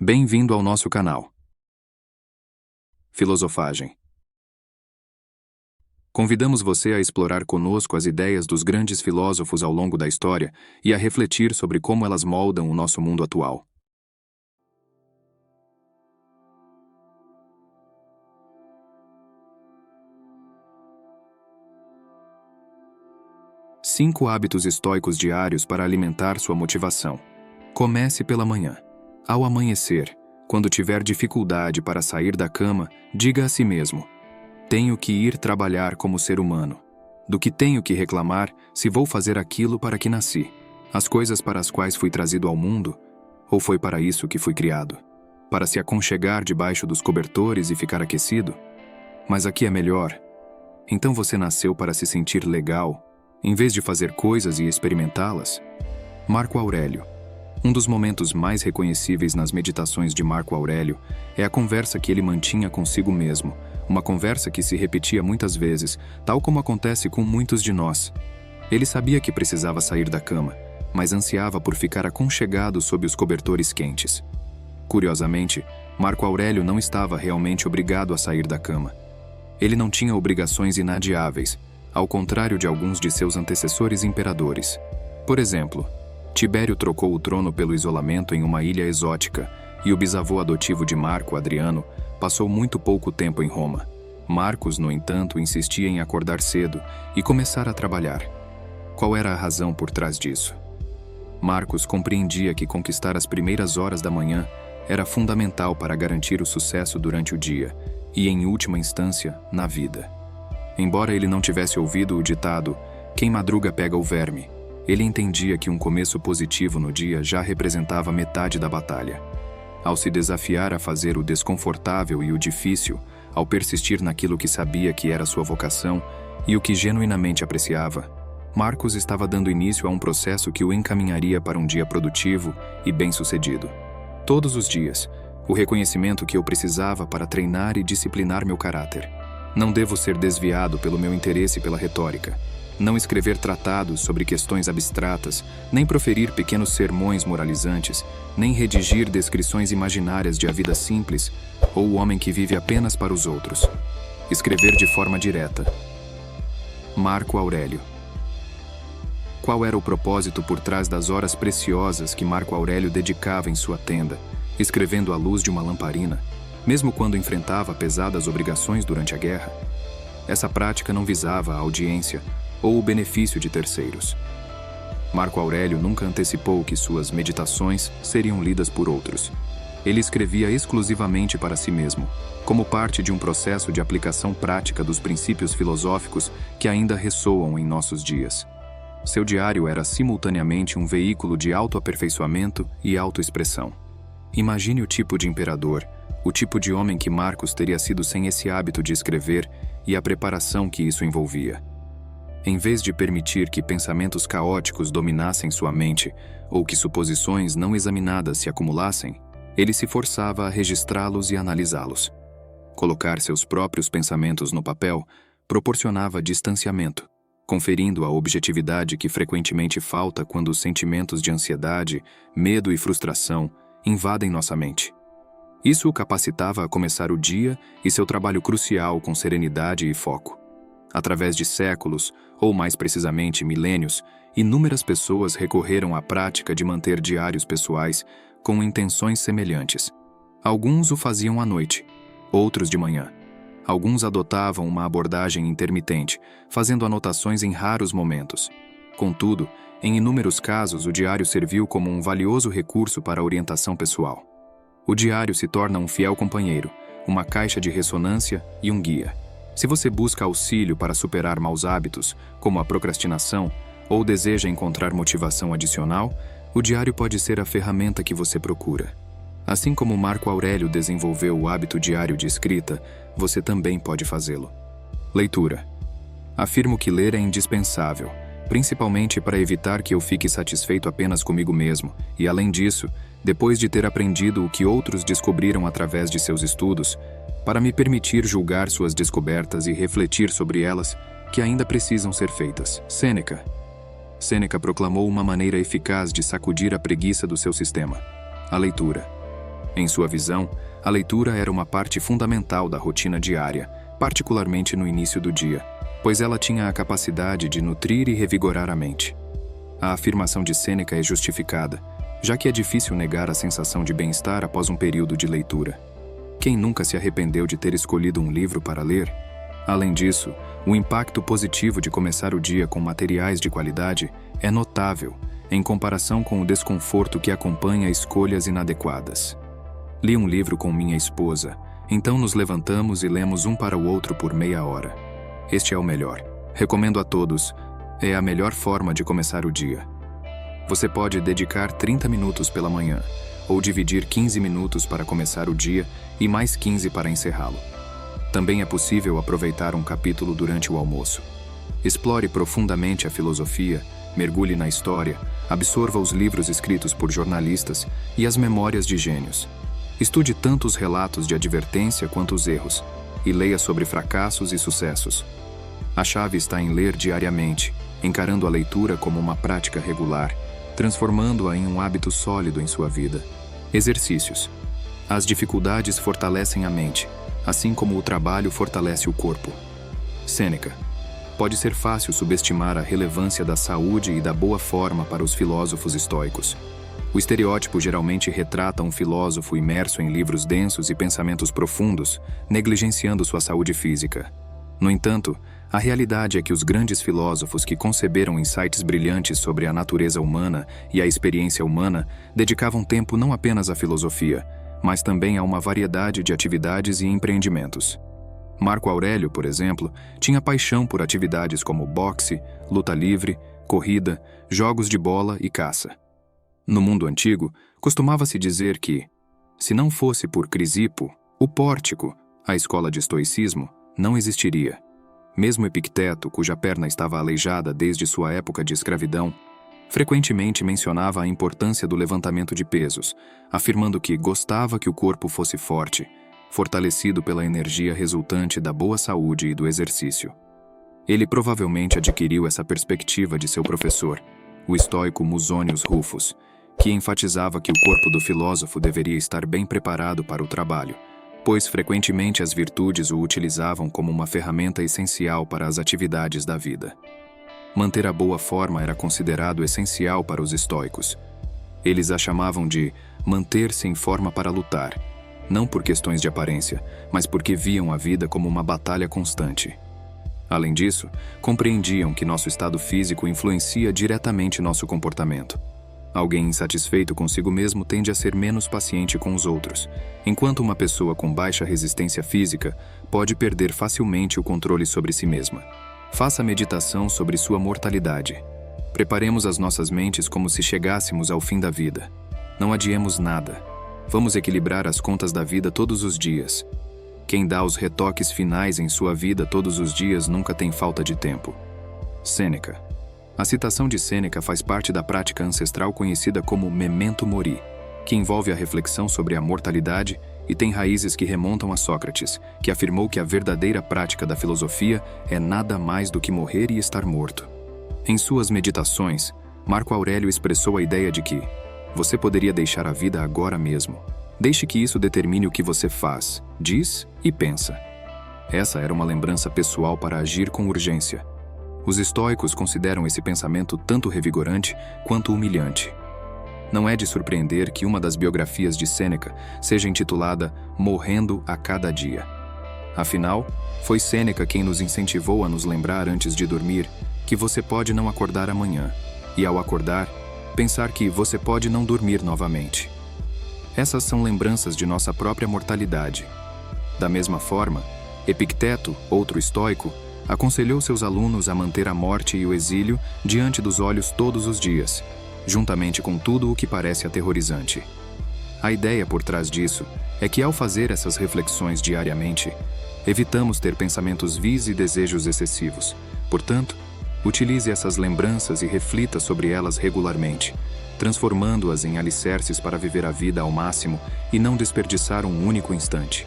Bem-vindo ao nosso canal. Filosofagem. Convidamos você a explorar conosco as ideias dos grandes filósofos ao longo da história e a refletir sobre como elas moldam o nosso mundo atual. Cinco hábitos estoicos diários para alimentar sua motivação. Comece pela manhã. Ao amanhecer, quando tiver dificuldade para sair da cama, diga a si mesmo: tenho que ir trabalhar como ser humano. Do que tenho que reclamar se vou fazer aquilo para que nasci? As coisas para as quais fui trazido ao mundo? Ou foi para isso que fui criado? Para se aconchegar debaixo dos cobertores e ficar aquecido? Mas aqui é melhor. Então você nasceu para se sentir legal, em vez de fazer coisas e experimentá-las? Marco Aurélio. Um dos momentos mais reconhecíveis nas meditações de Marco Aurélio é a conversa que ele mantinha consigo mesmo, uma conversa que se repetia muitas vezes, tal como acontece com muitos de nós. Ele sabia que precisava sair da cama, mas ansiava por ficar aconchegado sob os cobertores quentes. Curiosamente, Marco Aurélio não estava realmente obrigado a sair da cama. Ele não tinha obrigações inadiáveis, ao contrário de alguns de seus antecessores imperadores. Por exemplo, Tibério trocou o trono pelo isolamento em uma ilha exótica, e o bisavô adotivo de Marco, Adriano, passou muito pouco tempo em Roma. Marcos, no entanto, insistia em acordar cedo e começar a trabalhar. Qual era a razão por trás disso? Marcos compreendia que conquistar as primeiras horas da manhã era fundamental para garantir o sucesso durante o dia e, em última instância, na vida. Embora ele não tivesse ouvido o ditado "quem madruga pega o verme", ele entendia que um começo positivo no dia já representava metade da batalha. Ao se desafiar a fazer o desconfortável e o difícil, ao persistir naquilo que sabia que era sua vocação e o que genuinamente apreciava, Marcos estava dando início a um processo que o encaminharia para um dia produtivo e bem-sucedido. Todos os dias, o reconhecimento que eu precisava para treinar e disciplinar meu caráter. Não devo ser desviado pelo meu interesse pela retórica. Não escrever tratados sobre questões abstratas, nem proferir pequenos sermões moralizantes, nem redigir descrições imaginárias de a vida simples ou o homem que vive apenas para os outros. Escrever de forma direta. Marco Aurélio. Qual era o propósito por trás das horas preciosas que Marco Aurélio dedicava em sua tenda, escrevendo à luz de uma lamparina, mesmo quando enfrentava pesadas obrigações durante a guerra? Essa prática não visava a audiência ou o benefício de terceiros. Marco Aurélio nunca antecipou que suas meditações seriam lidas por outros. Ele escrevia exclusivamente para si mesmo, como parte de um processo de aplicação prática dos princípios filosóficos que ainda ressoam em nossos dias. Seu diário era simultaneamente um veículo de autoaperfeiçoamento e autoexpressão. Imagine o tipo de imperador, o tipo de homem que Marcos teria sido sem esse hábito de escrever e a preparação que isso envolvia. Em vez de permitir que pensamentos caóticos dominassem sua mente ou que suposições não examinadas se acumulassem, ele se forçava a registrá-los e analisá-los. Colocar seus próprios pensamentos no papel proporcionava distanciamento, conferindo a objetividade que frequentemente falta quando os sentimentos de ansiedade, medo e frustração invadem nossa mente. Isso o capacitava a começar o dia e seu trabalho crucial com serenidade e foco. Através de séculos, ou mais precisamente milênios, inúmeras pessoas recorreram à prática de manter diários pessoais com intenções semelhantes. Alguns o faziam à noite, outros de manhã. Alguns adotavam uma abordagem intermitente, fazendo anotações em raros momentos. Contudo, em inúmeros casos, o diário serviu como um valioso recurso para a orientação pessoal. O diário se torna um fiel companheiro, uma caixa de ressonância e um guia. Se você busca auxílio para superar maus hábitos, como a procrastinação, ou deseja encontrar motivação adicional, o diário pode ser a ferramenta que você procura. Assim como Marco Aurélio desenvolveu o hábito diário de escrita, você também pode fazê-lo. Leitura. Afirmo que ler é indispensável, principalmente para evitar que eu fique satisfeito apenas comigo mesmo, e além disso, depois de ter aprendido o que outros descobriram através de seus estudos, para me permitir julgar suas descobertas e refletir sobre elas, que ainda precisam ser feitas. Sêneca. Sêneca proclamou uma maneira eficaz de sacudir a preguiça do seu sistema: a leitura. Em sua visão, a leitura era uma parte fundamental da rotina diária, particularmente no início do dia, pois ela tinha a capacidade de nutrir e revigorar a mente. A afirmação de Sêneca é justificada, já que é difícil negar a sensação de bem-estar após um período de leitura. Quem nunca se arrependeu de ter escolhido um livro para ler? Além disso, o impacto positivo de começar o dia com materiais de qualidade é notável, em comparação com o desconforto que acompanha escolhas inadequadas. Li um livro com minha esposa, então nos levantamos e lemos um para o outro por meia hora. Este é o melhor. Recomendo a todos. É a melhor forma de começar o dia. Você pode dedicar 30 minutos pela manhã, ou dividir 15 minutos para começar o dia e mais 15 para encerrá-lo. Também é possível aproveitar um capítulo durante o almoço. Explore profundamente a filosofia, mergulhe na história, absorva os livros escritos por jornalistas e as memórias de gênios. Estude tanto os relatos de advertência quanto os erros, e leia sobre fracassos e sucessos. A chave está em ler diariamente, encarando a leitura como uma prática regular, transformando-a em um hábito sólido em sua vida. Exercícios. As dificuldades fortalecem a mente, assim como o trabalho fortalece o corpo. Sêneca. Pode ser fácil subestimar a relevância da saúde e da boa forma para os filósofos estoicos. O estereótipo geralmente retrata um filósofo imerso em livros densos e pensamentos profundos, negligenciando sua saúde física. No entanto, a realidade é que os grandes filósofos que conceberam insights brilhantes sobre a natureza humana e a experiência humana dedicavam tempo não apenas à filosofia, mas também a uma variedade de atividades e empreendimentos. Marco Aurélio, por exemplo, tinha paixão por atividades como boxe, luta livre, corrida, jogos de bola e caça. No mundo antigo, costumava-se dizer que, se não fosse por Crisipo, o Pórtico, a escola de estoicismo, não existiria. Mesmo Epicteto, cuja perna estava aleijada desde sua época de escravidão, frequentemente mencionava a importância do levantamento de pesos, afirmando que gostava que o corpo fosse forte, fortalecido pela energia resultante da boa saúde e do exercício. Ele provavelmente adquiriu essa perspectiva de seu professor, o estoico Musonius Rufus, que enfatizava que o corpo do filósofo deveria estar bem preparado para o trabalho, pois frequentemente as virtudes o utilizavam como uma ferramenta essencial para as atividades da vida. Manter a boa forma era considerado essencial para os estoicos. Eles a chamavam de manter-se em forma para lutar, não por questões de aparência, mas porque viam a vida como uma batalha constante. Além disso, compreendiam que nosso estado físico influencia diretamente nosso comportamento. Alguém insatisfeito consigo mesmo tende a ser menos paciente com os outros, enquanto uma pessoa com baixa resistência física pode perder facilmente o controle sobre si mesma. Faça meditação sobre sua mortalidade. Preparemos as nossas mentes como se chegássemos ao fim da vida. Não adiemos nada. Vamos equilibrar as contas da vida todos os dias. Quem dá os retoques finais em sua vida todos os dias nunca tem falta de tempo. Sêneca. A citação de Sêneca faz parte da prática ancestral conhecida como memento mori, que envolve a reflexão sobre a mortalidade e tem raízes que remontam a Sócrates, que afirmou que a verdadeira prática da filosofia é nada mais do que morrer e estar morto. Em suas meditações, Marco Aurélio expressou a ideia de que você poderia deixar a vida agora mesmo. Deixe que isso determine o que você faz, diz e pensa. Essa era uma lembrança pessoal para agir com urgência. Os estoicos consideram esse pensamento tanto revigorante quanto humilhante. Não é de surpreender que uma das biografias de Sêneca seja intitulada Morrendo a Cada Dia. Afinal, foi Sêneca quem nos incentivou a nos lembrar antes de dormir que você pode não acordar amanhã, e ao acordar, pensar que você pode não dormir novamente. Essas são lembranças de nossa própria mortalidade. Da mesma forma, Epicteto, outro estoico, aconselhou seus alunos a manter a morte e o exílio diante dos olhos todos os dias, juntamente com tudo o que parece aterrorizante. A ideia por trás disso é que, ao fazer essas reflexões diariamente, evitamos ter pensamentos vis e desejos excessivos. Portanto, utilize essas lembranças e reflita sobre elas regularmente, transformando-as em alicerces para viver a vida ao máximo e não desperdiçar um único instante.